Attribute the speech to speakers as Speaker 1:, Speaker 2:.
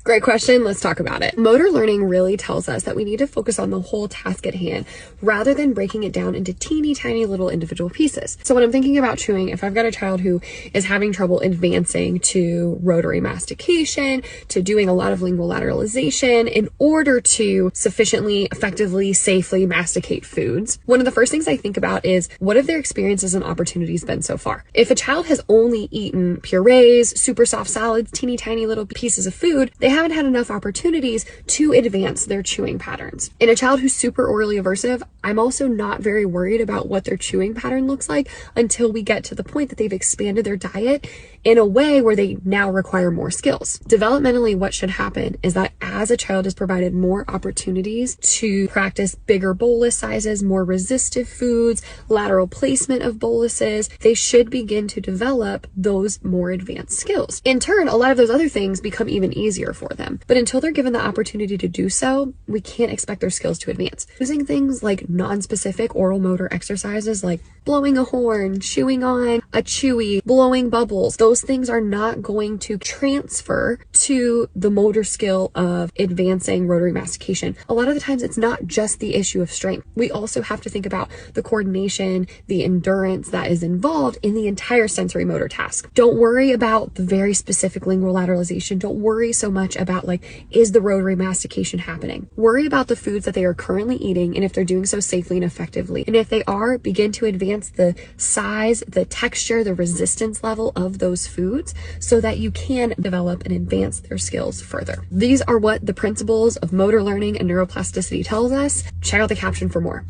Speaker 1: Great question. Let's talk about it. Motor learning really tells us that we need to focus on the whole task at hand rather than breaking it down into teeny tiny little individual pieces. So when I'm thinking about chewing, if I've got a child who is having trouble advancing to rotary mastication, to doing a lot of lingual lateralization in order to sufficiently, effectively, safely masticate foods, one of the first things I think about is what have their experiences and opportunities been so far? If a child has only eaten purees, super soft salads, teeny tiny little pieces of food, they haven't had enough opportunities to advance their chewing patterns. In a child who's super orally aversive, I'm also not very worried about what their chewing pattern looks like until we get to the point that they've expanded their diet in a way where they now require more skills. Developmentally, what should happen is that as a child is provided more opportunities to practice bigger bolus sizes, more resistive foods, lateral placement of boluses, they should begin to develop those more advanced skills. In turn, a lot of those other things become even easier for them. But until they're given the opportunity to do so, we can't expect their skills to advance. Using things like non-specific oral motor exercises like blowing a horn, chewing on a chewy, blowing bubbles, those things are not going to transfer to the motor skill of advancing rotary mastication. A lot of the times it's not just the issue of strength. We also have to think about the coordination, the endurance that is involved in the entire sensory motor task. Don't worry about the very specific lingual lateralization. Don't worry so much about is the rotary mastication happening? Worry about the foods that they are currently eating and if they're doing so safely and effectively. And if they are, begin to advance the size, the texture, the resistance level of those foods so that you can develop and advance their skills further. These are what the principles of motor learning and neuroplasticity tells us. Check out the caption for more.